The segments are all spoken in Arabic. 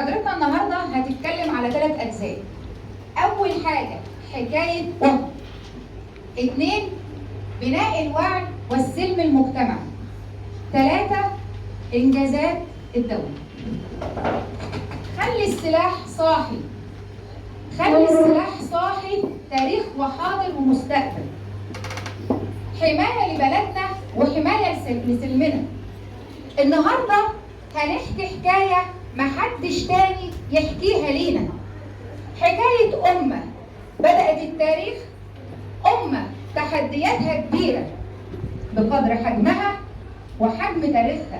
حضرتنا النهارده هتتكلم على 3 أجزاء. أول حاجة حكاية اتنين بناء الوعي والسلم المجتمعي. 3 إنجازات الدولة. خلي السلاح صاحي. خلي السلاح صاحي، تاريخ وحاضر ومستقبل. حماية لبلدنا وحماية لسلمنا. النهارده هنحكي حكاية محدش تاني يحكيها لينا. حكاية أمة بدأت التاريخ، أمة تحدياتها كبيرة بقدر حجمها وحجم تاريخها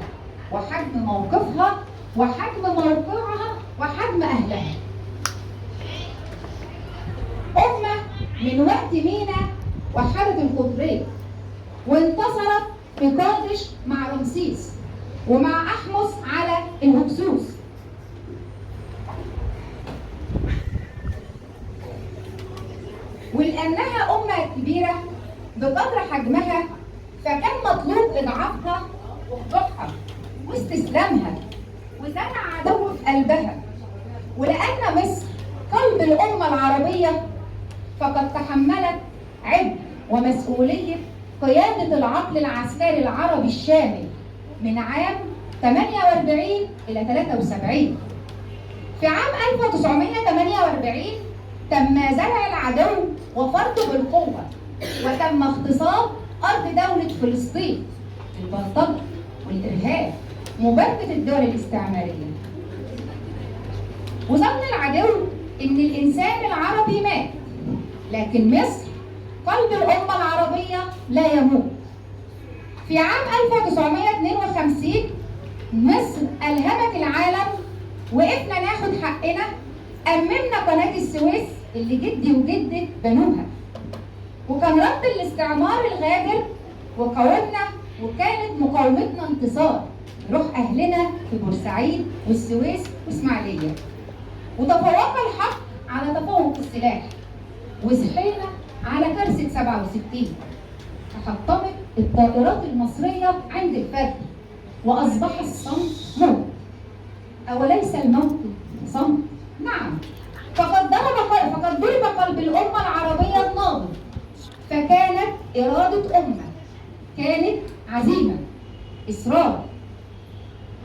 وحجم موقفها وحجم موقعها وحجم أهلها. أمة من وقت مينا وحدت القطرين وانتصرت في قادش مع رمسيس ومع أحمس على الهكسوس. ولأنها أمة كبيرة بقدر حجمها فكان مطلوب إضعافها وخضوعها واستسلامها وزرع عدو في قلبها. ولأن مصر قلب الأمة العربية فقد تحملت عبء ومسؤولية قيادة العقل العسكري العربي الشامل من عام 48 إلى 73. في عام 1948 تم زرع العدو وفرضه بالقوة، وتم اغتصاب أرض دولة فلسطين، البلطجة والإرهاب، مبادئ الدول الاستعمارية. وظن العدو إن الإنسان العربي مات، لكن مصر قلب الأمة العربية لا يموت. في عام 1952 مصر ألهمت العالم، وقفنا ناخد حقنا، أممنا قناة السويس اللي جدي وجدك بنوها. وكان رد الاستعمار الغادر وقاومنا، وكانت مقاومتنا انتصار روح أهلنا في بورسعيد والسويس وإسماعيلية. وتفوق الحق على تفوق السلاح، وصحينا على كارثة 67. تحطمت الطائرات المصرية عند الفجر وأصبح الصمت موت. أوليس الموت صمت؟ نعم. فقد ضرب قلب الأمة العربية النابض، فكانت إرادة أمة، كانت عزيمة، إصرار،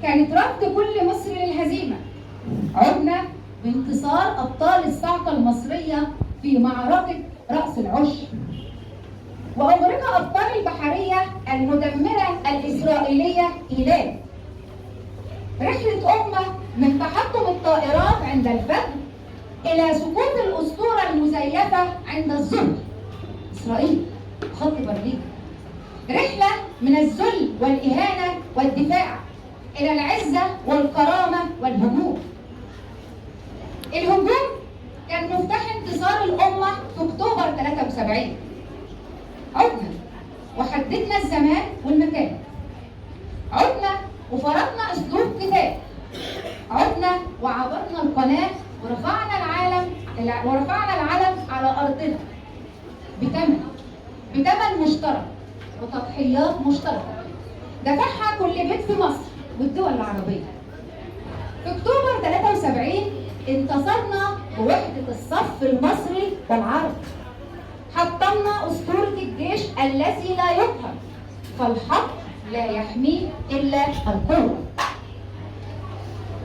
كانت رفض كل مصري للهزيمة. عدنا بانتصار أبطال الصاعقة المصرية في معركة رأس العش، وأغرق أبطال البحرية المدمرة الإسرائيلية إيلات. رحلة أمة من تحطم الطائرات عند الفجر إلى سقوط الأسطورة المزيفة عند الظهر، إسرائيل خط برلين. رحلة من الذل والإهانة والدفاع إلى العزة والكرامة والهجوم. الهجوم كان مفتاح انتصار الأمة في أكتوبر 73. عدنا وحددنا الزمان والمكان. عدنا وفرضنا أسلوب كتاب. عدنا وعبرنا القناة ورفعنا العلم على أرضنا بثمن مشترك وتضحيات مشتركة دفعها كل بيت في مصر والدول العربية. في أكتوبر 73 انتصرنا بوحدة الصف المصري والعربي. حطمنا أسطورة الجيش الذي لا يقهر، فالحق لا يحميه إلا القوة.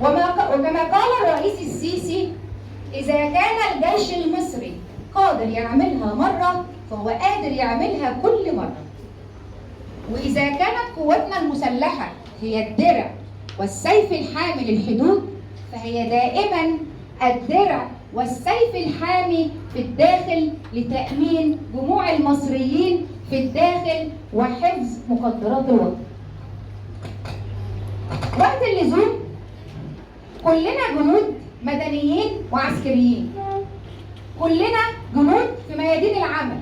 وكما قال الرئيس السيسي: إذا كان الجيش المصري قادر يعملها مرة فهو قادر يعملها كل مرة. وإذا كانت قوتنا المسلحة هي الدرع والسيف الحامي للحدود، فهي دائما الدرع والسيف الحامي في الداخل لتأمين جموع المصريين في الداخل وحفظ مقدرات الوطن. وقت اللزوم كلنا جنود مدنيين وعسكريين، كلنا جنود في ميادين العمل،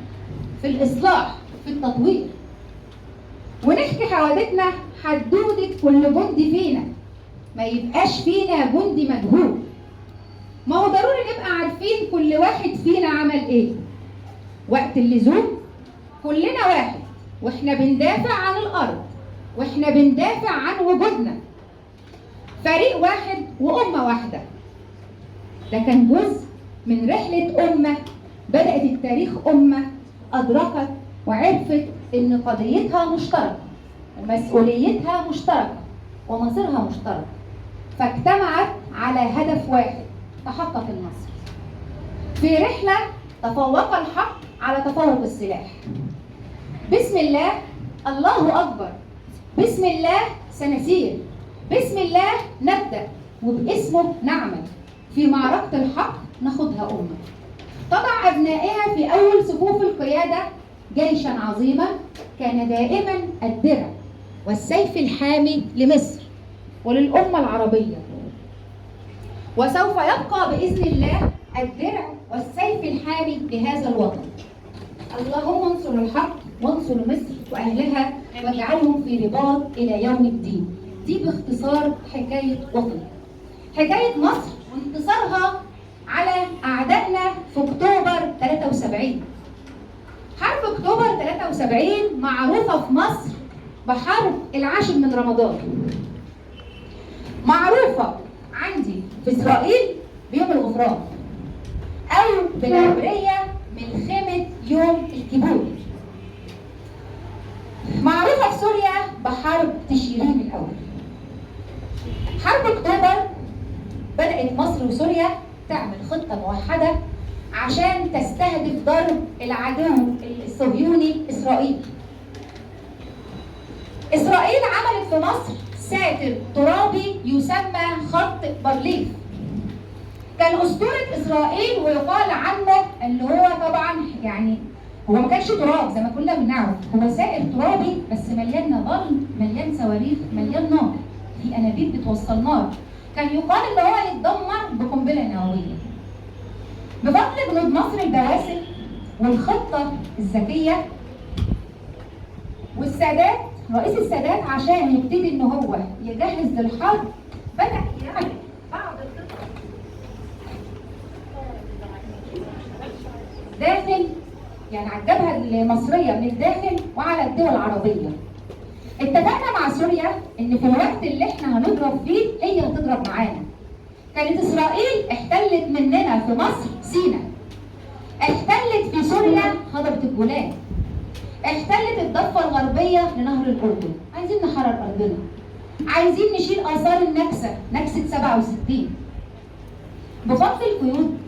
في الإصلاح، في التطوير. ونحكي حوادثنا حدودة كل جندي فينا، ما يبقاش فينا جندي مجهول. ما هو ضروري نبقى عارفين كل واحد فينا عمل ايه. وقت اللزوم كلنا واحد، واحنا بندافع عن الأرض، واحنا بندافع عن وجودنا. فريق واحد وأمة واحدة. ده كان جزء من رحلة أمة بدأت التاريخ أمة أدركت وعرفت إن قضيتها مشتركة ومسؤوليتها مشتركة ومصيرها مشترك، فاجتمعت على هدف واحد تحقق النصر. في رحلة تفوق الحق على تفوق السلاح. بسم الله، الله أكبر، بسم الله سنسير، بسم الله نبدأ، وباسمه نعمل. في معركة الحق ناخدها أمة تضع أبنائها في أول صفوف القيادة جيشا عظيما كان دائما الدرع والسيف الحامي لمصر وللأمة العربية، وسوف يبقى بإذن الله الدرع والسيف الحامي لهذا الوطن. اللهم انصر الحق وانصر مصر وأهلها واجعلهم في رباط إلى يوم الدين. دي باختصار حكاية وطن، حكاية مصر وانتصارها على أعدائنا في أكتوبر 73. حرب أكتوبر 73 معروفة في مصر بحرب العاشر من رمضان، معروفة عندي في إسرائيل بيوم الغفران، أو بالعبرية ملحمة يوم الكيبور. معروفة في سوريا بحرب تشرين الأول. حرب أكتوبر بدأت مصر وسوريا تعمل خطة موحدة عشان تستهدف ضرب العدو الصهيوني إسرائيل. إسرائيل عملت في مصر ساتر ترابي يسمى خط بارليف. كان أسطورة إسرائيل ويقال عنه اللي هو طبعا يعني هو ما كانش تراب زي ما كلنا بنعرف، هو سائر ترابي بس مليان نار، مليان صواريخ، مليان نار، في أنابيب بتوصل نار. كان يقال إن هو يتدمر بقنبلة نووية. بفضل جنود مصر البواسل والخطة الذكية والسادات، رئيس السادات عشان يبتدي إن هو يجهز للحرب بدأ يعمل بعض الخطط داخل يعني على الجبهة المصرية من الداخل وعلى الدول العربية. اتفقنا مع سوريا ان في الوقت اللي احنا هنضرب فيه هي هتضرب معانا. كانت اسرائيل احتلت مننا في مصر سيناء، احتلت في سوريا هضبة الجولان، احتلت الضفة الغربية لنهر الأردن. عايزين نحرر أرضنا، عايزين نشيل آثار النكسة، نكسة 67. بفضل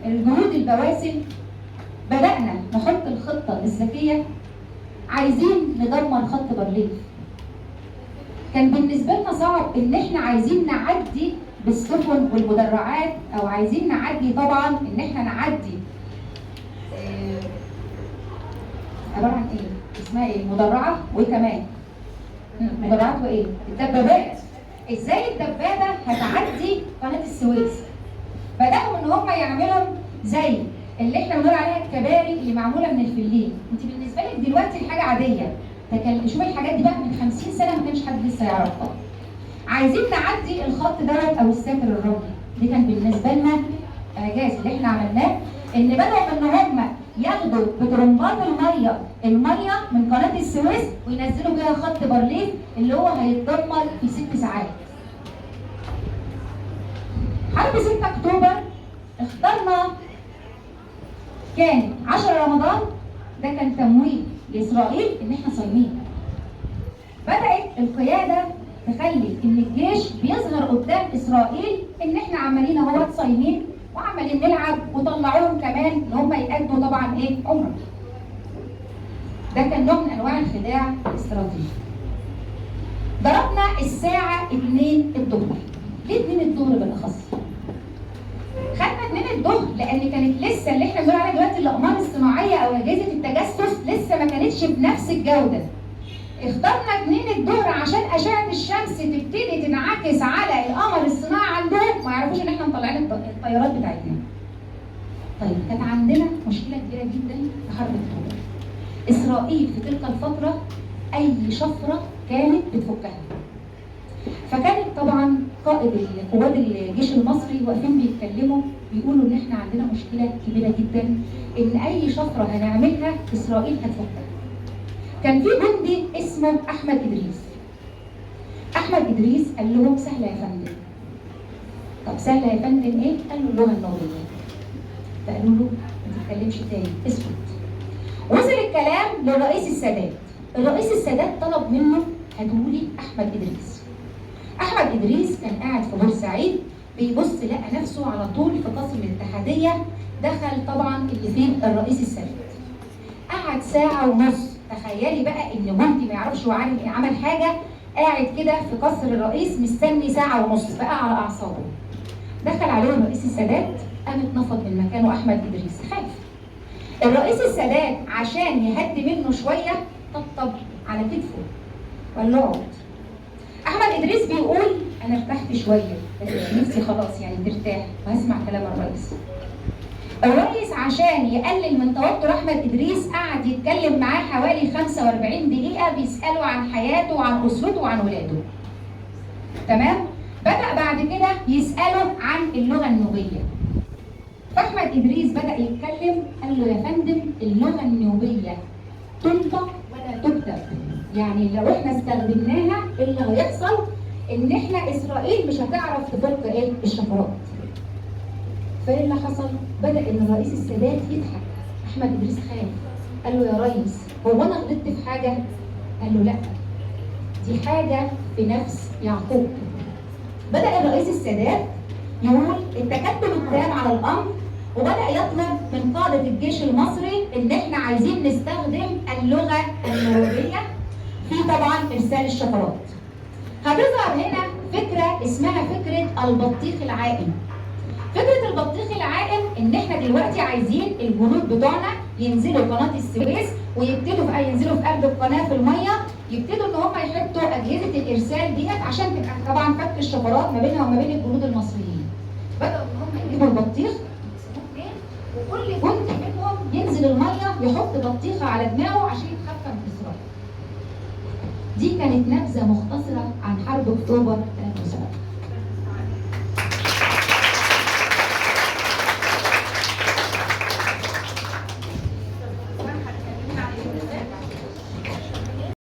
الجنود البواسل بدأنا نحط الخطة الذكية، عايزين ندمر خط بارليف. كان بالنسبة لنا صعب ان احنا عايزين نعدي بالسفن والمدرعات، او عايزين نعدي طبعا ان احنا نعدي عبارة عن ايه؟ اسمها ايه؟ مدرعة وايه كمان؟ مدرعات وايه؟ الدبابات. ازاي الدبابة هتعدي قناة السويس؟ بدأوا ان هم يعملوا زي اللي احنا بنقول عليها الكباري اللي معمولة من الفلين. انت بالنسبة لك دلوقتي حاجة عادية، شوف الحاجات دي بقى من 50 سنة ما كانش حد لسه يعرفها. عايزين نعدي الخط دوت او الساتر الرملي. دي كان بالنسبة لنا اعجاز اللي احنا عملناه، ان بدأوا ان هم ياخدوا بطرمبات المية من قناة السويس وينزلوا بيها خط بارليف اللي هو هيتدمر في 6 ساعات. حرب 6 اكتوبر اخترنا كانت 10 رمضان، ده كان تمويل لإسرائيل إن إحنا صايمين. بدأت القيادة تخلي إن الجيش بيظهر قدام إسرائيل إن إحنا عمالين أهو صايمين وعمالين نلعب، وطلعوهم كمان إن هم يأدوا طبعا إيه؟ عمرة. ده كان نوع من أنواع الخداع الاستراتيجي. ضربنا الساعة 2 الظهر. ليه 2 الظهر بالأخص؟ خدنا 2 الظهر لان كانت لسه اللي احنا بنقول عليها دلوقتي الاقمار الصناعيه او اجهزه التجسس لسه ما كانتش بنفس الجوده. اخترنا 2 الظهر عشان اشعه الشمس تبتدي تنعكس على القمر الصناعي عندهم، ما يعرفوش ان احنا مطلعين الطيارات بتاعتنا. طيب كانت عندنا مشكله كبيره جدا في حرب اكتوبر. اسرائيل في تلك الفتره اي شفره كانت بتفكها. فكانت طبعا قائد قوات الجيش المصري واقفين بيتكلموا بيقولوا ان احنا عندنا مشكله كبيره جدا، ان اي شفره هنعملها اسرائيل هتفكها. كان في جندي اسمه احمد ادريس. احمد ادريس قال لهم سهله يا فندم. طب سهله يا فندم ايه؟ قال له اللغه النوويه. فقالوا له ما تتكلمش تاني، اسكت. وصل الكلام للرئيس السادات. الرئيس السادات طلب منه هاتولي احمد ادريس. احمد ادريس كان قاعد في بورسعيد بيبص لقى نفسه على طول في قصر الاتحاديه. دخل طبعا اللي فيه الرئيس السادات، قعد ساعه ونص. تخيلي بقى ان جندي ما يعرفش هو عمل حاجه قاعد كده في قصر الرئيس مستني ساعه ونص، بقى على اعصابه. دخل عليه الرئيس السادات، قام اتنفض من مكانه احمد ادريس، خاف. الرئيس السادات عشان يهدي منه شويه طبطب على كتفه وقال له اقعد. احمد ادريس بيقول انا ارتحت شويه، نفسي خلاص يعني ترتاح وهسمع كلام الرئيس. الرئيس عشان يقلل من توتر احمد ادريس قعد يتكلم معاه حوالي 45 دقيقه بيساله عن حياته وعن اسرته وعن ولاده. تمام؟ بدأ بعد كده يساله عن اللغه النوبيه. فاحمد ادريس بدأ يتكلم، قال له يا فندم اللغه النوبيه تنطق ولا تكتب، يعني لو احنا استخدمناها اللي هيحصل ان احنا اسرائيل مش هتعرف تفك ايه الشفرات. فايه اللي حصل؟ بدأ ان الرئيس السادات يضحك. احمد ادريس خاف، قال له يا ريس هو انا غلطت في حاجه؟ قال له لا، دي حاجه في نفس يعقوب. بدأ الرئيس السادات يقول التكتل التام على الامر، وبدأ يطلب من قادة الجيش المصري ان احنا عايزين نستخدم اللغة النوبية في طبعا ارسال الشفرات. هتظهر هنا فكرة اسمها فكرة البطيخ العائم. فكرة البطيخ العائم ان احنا دلوقتي عايزين الجنود بتوعنا ينزلوا قناة السويس ويبتدوا في ينزلوا في قلب القناة في المية، يبتدوا ان هم يحطوا اجهزة الارسال ديت عشان تبقى طبعا فك الشفرات ما بينها وما بين الجنود المصريين. بدأوا ان هم يجيبوا البطيخ وكل جندي منهم ينزل الميه يحط بطيخه على دماغه عشان يتخفى من اسرائيل. دي كانت نبذه مختصره عن حرب اكتوبر